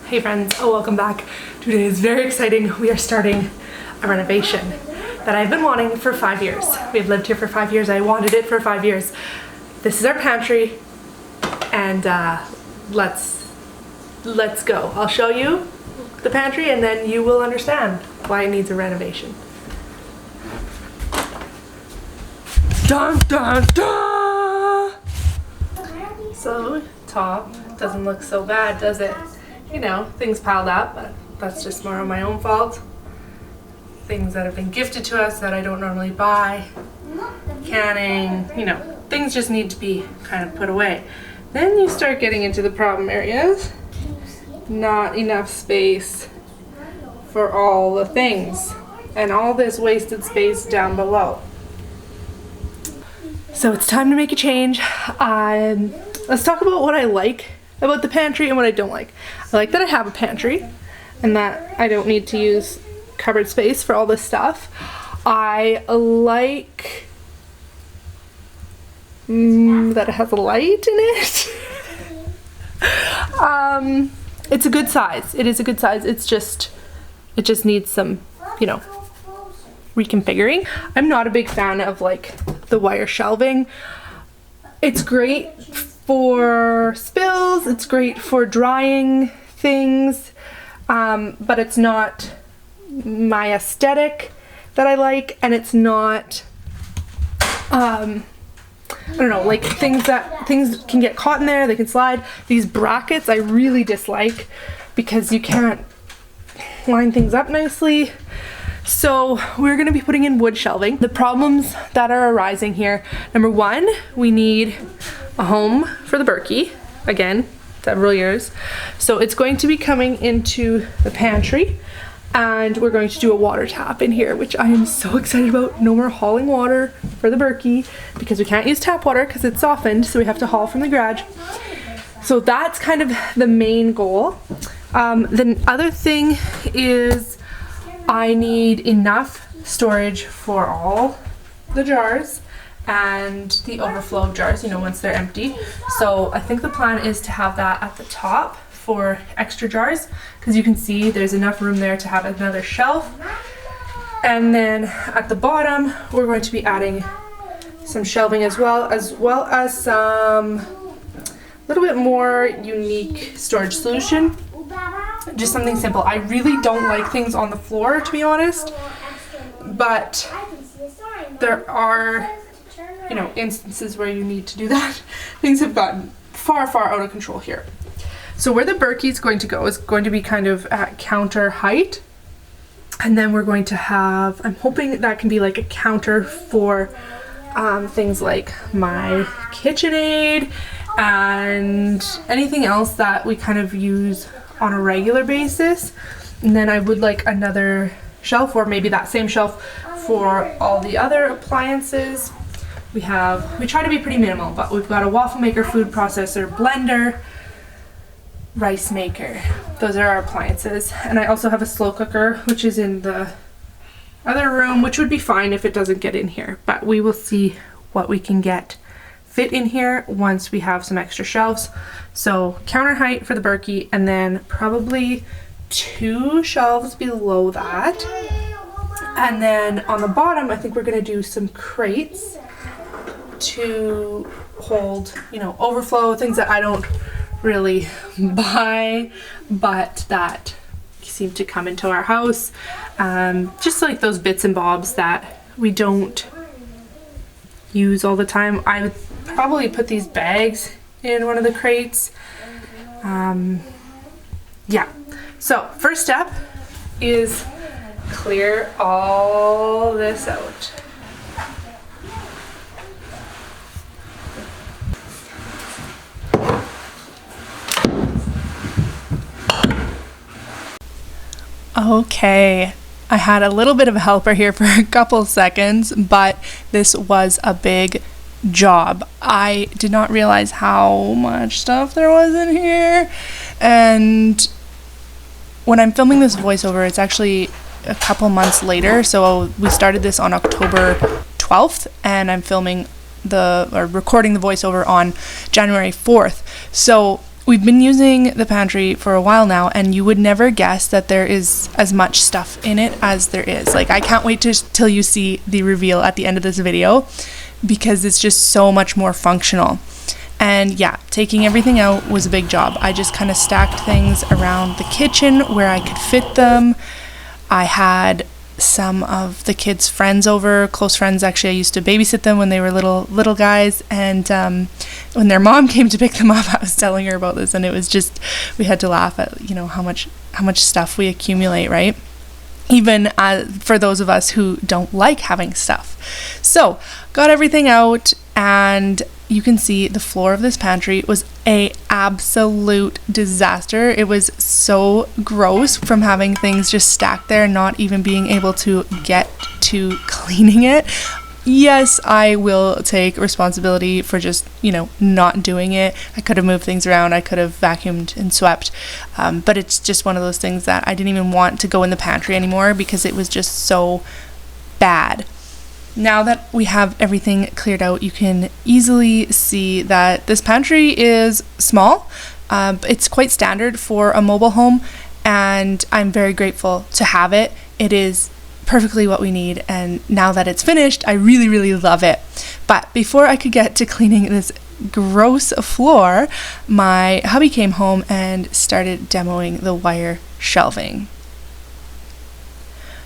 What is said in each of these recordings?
Hey friends, welcome back. Today is very exciting. We are starting a renovation that I've been wanting for 5 years. We've lived here for 5 years. I wanted it for 5 years. This is our pantry, and let's go. I'll show you the pantry and then you will understand why it needs a renovation. Dun dun dun! So top doesn't look so bad, does it? You know, things piled up, but that's just more of my own fault. Things that have been gifted to us that I don't normally buy. Canning, you know, things just need to be kind of put away. Then you start getting into the problem areas. Not enough space for all the things. And all this wasted space down below. So it's time to make a change. Let's talk about what I like about the pantry and what I don't like. I like that I have a pantry and that I don't need to use cupboard space for all this stuff. I like that it has a light in it. It's a good size. It is a good size. It just needs some, you know, reconfiguring. I'm not a big fan of like the wire shelving. It's great for spills, it's great for drying things, but it's not my aesthetic that I like, and it's not, I don't know, like things can get caught in there, they can slide. These brackets I really dislike because you can't line things up nicely. So we're going to be putting in wood shelving. The problems that are arising here, number one, we need a home for the Berkey, again, several years. So it's going to be coming into the pantry, and we're going to do a water tap in here, which I am so excited about. No more hauling water for the Berkey because we can't use tap water because it's softened, so we have to haul from the garage. So that's kind of the main goal. The other thing is I need enough storage for all the jars and the overflow of jars, you know, once they're empty. So I think the plan is to have that at the top for extra jars, because you can see there's enough room there to have another shelf. And then at the bottom, we're going to be adding some shelving as well as some little bit more unique storage solution. Just something simple. I really don't like things on the floor, to be honest, but there are, you know, instances where you need to do that. Things have gotten far out of control here. So where the Berkey is going to go is going to be kind of at counter height, and then we're going to have, I'm hoping that can be like a counter for things like my KitchenAid and anything else that we kind of use on a regular basis. And then I would like another shelf, or maybe that same shelf, for all the other appliances. We try to be pretty minimal, but we've got a waffle maker, food processor, blender, rice maker. Those are our appliances. And I also have a slow cooker, which is in the other room, which would be fine if it doesn't get in here, but we will see what we can fit in here once we have some extra shelves. So counter height for the Berkey, and then probably 2 shelves below that. And then on the bottom, I think we're gonna do some crates to hold, you know, overflow, things that I don't really buy, but that seem to come into our house. Just like those bits and bobs that we don't use all the time. I would probably put these bags in one of the crates. Yeah, so first step is clear all this out. Okay, I had a little bit of a helper here for a couple seconds, but this was a big job. I did not realize how much stuff there was in here, and when I'm filming this voiceover, it's actually a couple months later. So we started this on October 12th, and I'm recording the voiceover on January 4th. So We've been using the pantry for a while now, and you would never guess that there is as much stuff in it as there is. Like, I can't wait till you see the reveal at the end of this video, because it's just so much more functional. And yeah, taking everything out was a big job. I just kind of stacked things around the kitchen where I could fit them. I had some of the kids' friends over, close friends actually. I used to babysit them when they were little guys, and when their mom came to pick them up, I was telling her about this, and it was just, we had to laugh at, you know, how much stuff we accumulate, right? Even for those of us who don't like having stuff. So got everything out, and you can see the floor of this pantry was a absolute disaster. It was so gross from having things just stacked there, not even being able to get to cleaning it. Yes, I will take responsibility for just, you know, not doing it. I could have moved things around. I could have vacuumed and swept. But it's just one of those things that I didn't even want to go in the pantry anymore because it was just so bad. Now that we have everything cleared out, you can easily see that this pantry is small. It's quite standard for a mobile home, and I'm very grateful to have it. It is perfectly what we need, and now that it's finished, I really, really love it. But before I could get to cleaning this gross floor, my hubby came home and started demoing the wire shelving.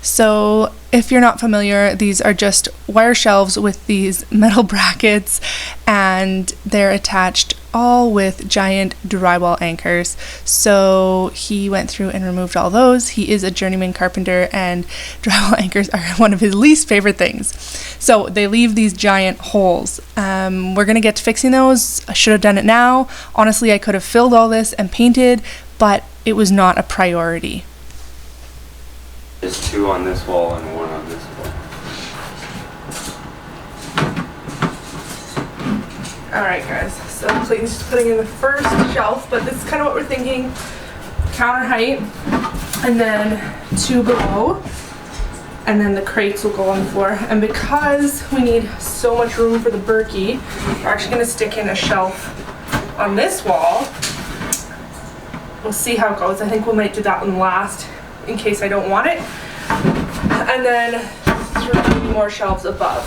So if you're not familiar, these are just wire shelves with these metal brackets, and they're attached all with giant drywall anchors. So he went through and removed all those. He is a journeyman carpenter, and drywall anchors are one of his least favorite things. So they leave these giant holes. We're gonna get to fixing those. I should have done it now. Honestly, I could have filled all this and painted, but it was not a priority. There's 2 on this wall and 1 on this wall. Alright guys, so Clayton's just putting in the first shelf, but this is kind of what we're thinking. Counter height, and then 2 below, and then the crates will go on the floor. And because we need so much room for the Berkey, we're actually going to stick in a shelf on this wall. We'll see how it goes. I think we might do that one last, in case I don't want it. And then 3 more shelves above.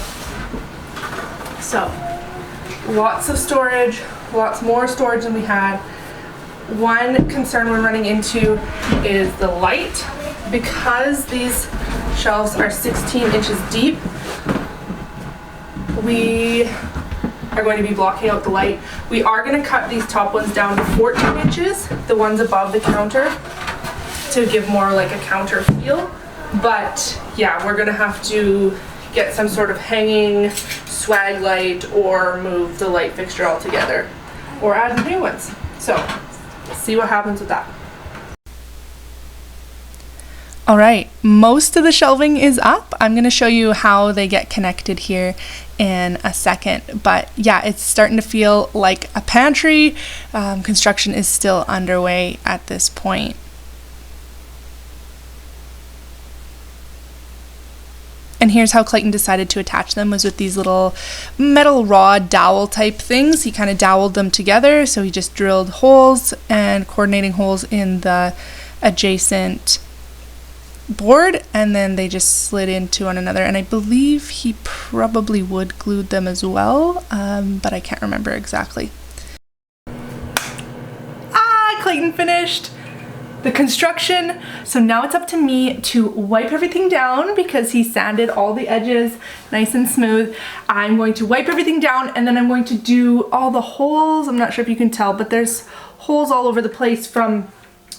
So, lots of storage, lots more storage than we had. One concern we're running into is the light. Because these shelves are 16 inches deep, we are going to be blocking out the light. We are going to cut these top ones down to 14 inches, the ones above the counter, to give more like a counter feel. But yeah, we're gonna have to get some sort of hanging swag light, or move the light fixture altogether, or add new ones. So let's see what happens with that. All right, most of the shelving is up. I'm gonna show you how they get connected here in a second, but yeah, it's starting to feel like a pantry. Construction is still underway at this point. And here's how Clayton decided to attach them, was with these little metal rod dowel type things. He kind of doweled them together, so he just drilled holes and coordinating holes in the adjacent board, and then they just slid into one another. And I believe he probably wood glued them as well, but I can't remember exactly. Clayton finished the construction. So now it's up to me to wipe everything down, because he sanded all the edges nice and smooth. I'm going to wipe everything down, and then I'm going to do all the holes. I'm not sure if you can tell, but there's holes all over the place from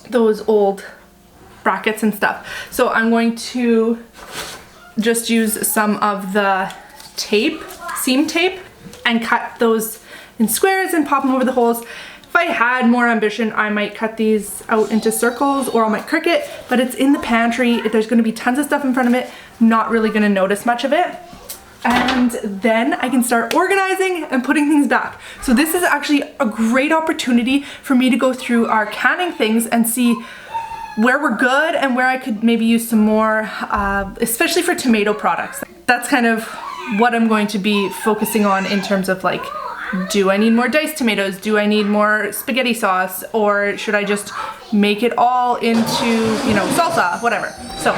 those old brackets and stuff. So I'm going to just use some of the tape, seam tape, and cut those in squares and pop them over the holes. If I had more ambition, I might cut these out into circles, or I might cricket, but it's in the pantry. There's gonna be tons of stuff in front of it, not really gonna notice much of it. And then I can start organizing and putting things back. So this is actually a great opportunity for me to go through our canning things and see where we're good and where I could maybe use some more, especially for tomato products. That's kind of what I'm going to be focusing on in terms of like do I need more diced tomatoes? Do I need more spaghetti sauce? Or should I just make it all into, you know, salsa, whatever. So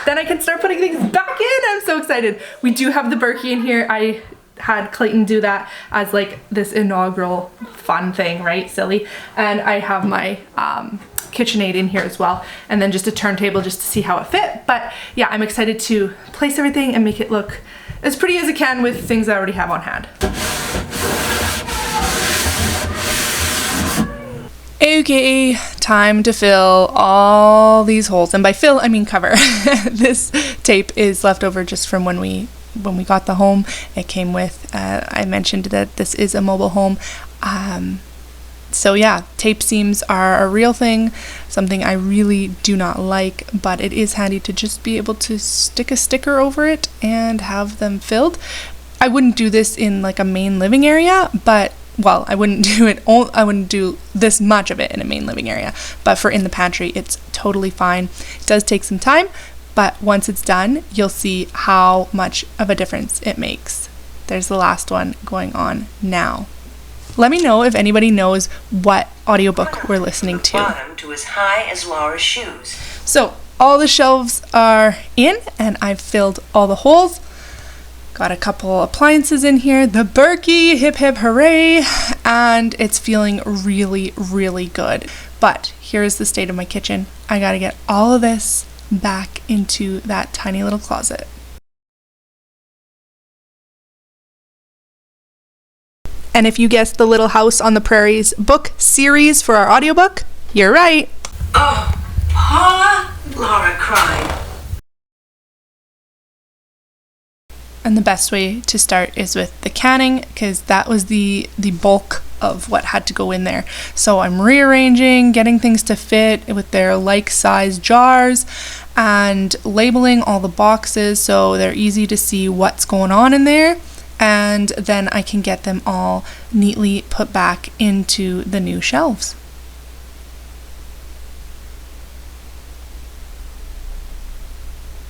then I can start putting things back in. I'm so excited. We do have the Berkey in here. I had Clayton do that as like this inaugural fun thing, right? Silly. And I have my KitchenAid in here as well, and then just a turntable just to see how it fit. But yeah, I'm excited to place everything and make it look as pretty as it can with things I already have on hand. Okay, time to fill all these holes, and by fill I mean cover. This tape is left over just from when we got the home. It came with, I mentioned that this is a mobile home. So yeah, tape seams are a real thing, something I really do not like, but it is handy to just be able to stick a sticker over it and have them filled. I wouldn't do this in like a main living area, but well, I wouldn't do this much of it in a main living area, but for in the pantry, it's totally fine. It does take some time, but once it's done, you'll see how much of a difference it makes. There's the last one going on now. Let me know if anybody knows what audiobook we're listening to. Bottom to as high as Laura's shoes. So all the shelves are in, and I've filled all the holes. Got a couple appliances in here, the Berkey, hip hip hooray, and it's feeling really, really good. But here's the state of my kitchen. I gotta get all of this back into that tiny little closet. And if you guessed the Little House on the Prairies book series for our audiobook, you're right. Oh, Paula, Laura cried. And the best way to start is with the canning, because that was the bulk of what had to go in there. So I'm rearranging, getting things to fit with their like size jars, and labeling all the boxes so they're easy to see what's going on in there. And then I can get them all neatly put back into the new shelves.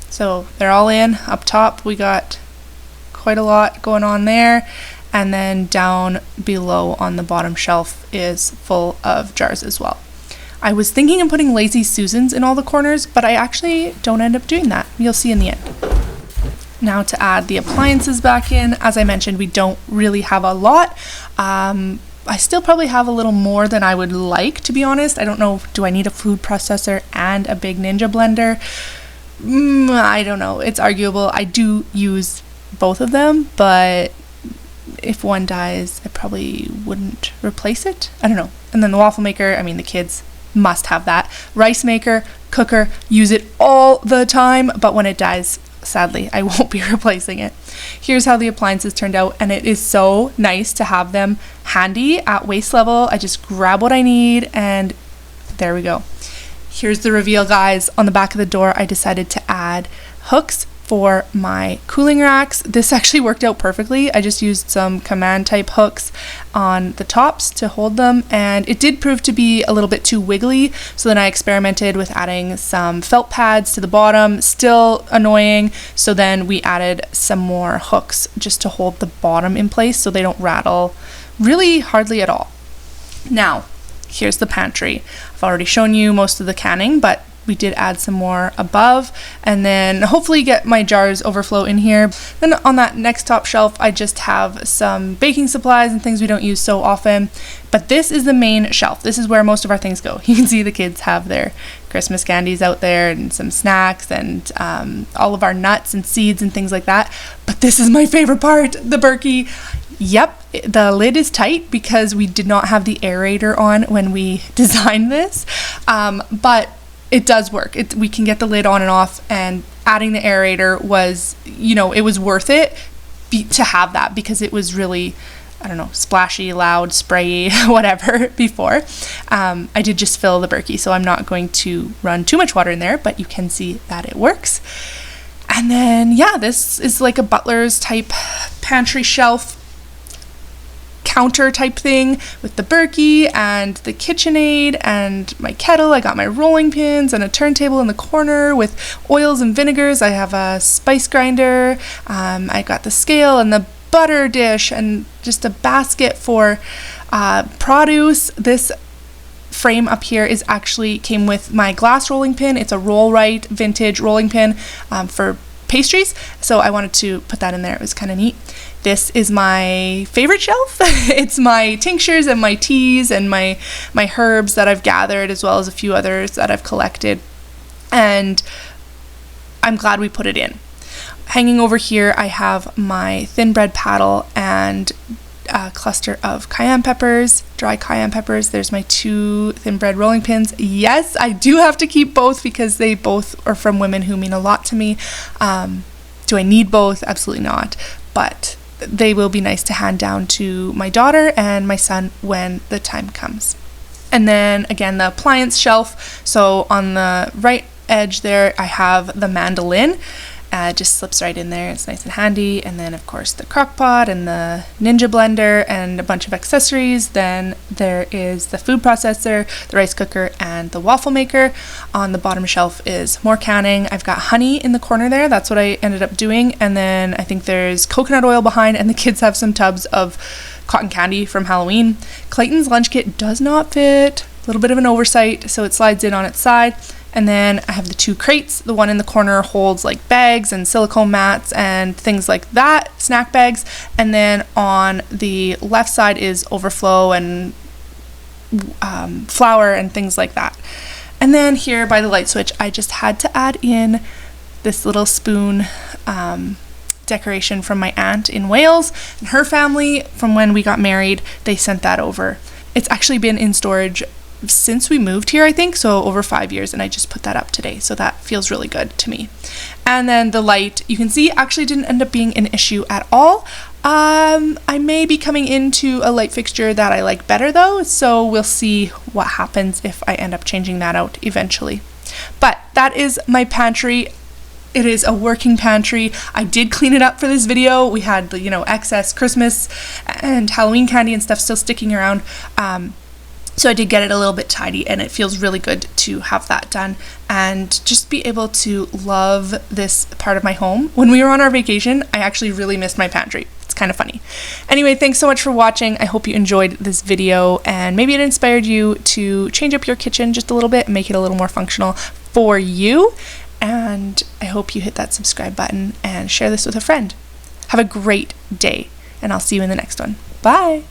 So they're all in. Up top we got quite a lot going on there, and then down below on the bottom shelf is full of jars as well. I was thinking of putting Lazy Susans in all the corners, but I actually don't end up doing that. You'll see in the end. Now to add the appliances back in. As I mentioned, we don't really have a lot. I still probably have a little more than I would like, to be honest. I don't know, do I need a food processor and a big Ninja blender? I don't know. It's arguable. I do use both of them, but if one dies, I probably wouldn't replace it. I don't know. And then the waffle maker, I mean, the kids must have that. Rice maker, cooker, use it all the time, but when it dies, sadly, I won't be replacing it. Here's how the appliances turned out, and it is so nice to have them handy at waist level. I just grab what I need, and there we go. Here's the reveal, guys. On the back of the door, I decided to add hooks for my cooling racks. This actually worked out perfectly. I just used some command type hooks on the tops to hold them, and it did prove to be a little bit too wiggly, so then I experimented with adding some felt pads to the bottom. Still annoying, so then we added some more hooks just to hold the bottom in place so they don't rattle really hardly at all. Now here's the pantry. I've already shown you most of the canning, but we did add some more above, and then hopefully get my jars overflow in here. Then on that next top shelf, I just have some baking supplies and things we don't use so often. But this is the main shelf. This is where most of our things go. You can see the kids have their Christmas candies out there and some snacks and all of our nuts and seeds and things like that. But this is my favorite part, the Berkey. Yep, the lid is tight because we did not have the aerator on when we designed this, but it does work. We can get the lid on and off, and adding the aerator was, it was worth it to have that, because it was really, I don't know, splashy, loud, sprayy, whatever before. I did just fill the Berkey, so I'm not going to run too much water in there, but you can see that it works. And then, yeah, this is like a butler's type pantry shelf counter type thing with the Berkey and the KitchenAid and my kettle. I got my rolling pins and a turntable in the corner with oils and vinegars. I have a spice grinder. I got the scale and the butter dish and just a basket for produce. This frame up here is actually came with my glass rolling pin. It's a Roll-Right vintage rolling pin for pastries, so I wanted to put that in there. It was kind of neat. This is my favorite shelf. It's my tinctures and my teas and my herbs that I've gathered, as well as a few others that I've collected, and I'm glad we put it in. Hanging over here, I have my thin bread paddle and a cluster of cayenne peppers, dry cayenne peppers. There's my 2 thin bread rolling pins. Yes, I do have to keep both because they both are from women who mean a lot to me. Do I need both? Absolutely not. But they will be nice to hand down to my daughter and my son when the time comes. And then again, the appliance shelf. So on the right edge there, I have the mandolin. Just slips right in there. It's nice and handy. And then of course the crock pot and the Ninja blender and a bunch of accessories. Then there is the food processor, the rice cooker, and the waffle maker. On the bottom shelf is more canning. I've got honey in the corner there. That's what I ended up doing. And then I think there's coconut oil behind, and the kids have some tubs of cotton candy from Halloween. Clayton's lunch kit does not fit. A little bit of an oversight, so it slides in on its side. And then I have the 2 crates. The one in the corner holds like bags and silicone mats and things like that, snack bags. And then on the left side is overflow and flour and things like that. And then here by the light switch, I just had to add in this little spoon decoration from my aunt in Wales. And her family, from when we got married, they sent that over. It's actually been in storage since we moved here, I think, so over 5 years, and I just put that up today, so that feels really good to me. And then the light, you can see, actually didn't end up being an issue at all. I may be coming into a light fixture that I like better though, so we'll see what happens if I end up changing that out eventually. But that is my pantry. It is a working pantry. I did clean it up for this video. We had, excess Christmas and Halloween candy and stuff still sticking around. So I did get it a little bit tidy, and it feels really good to have that done and just be able to love this part of my home. When we were on our vacation, I actually really missed my pantry. It's kind of funny. Anyway, thanks so much for watching. I hope you enjoyed this video, and maybe it inspired you to change up your kitchen just a little bit and make it a little more functional for you. And I hope you hit that subscribe button and share this with a friend. Have a great day, and I'll see you in the next one. Bye!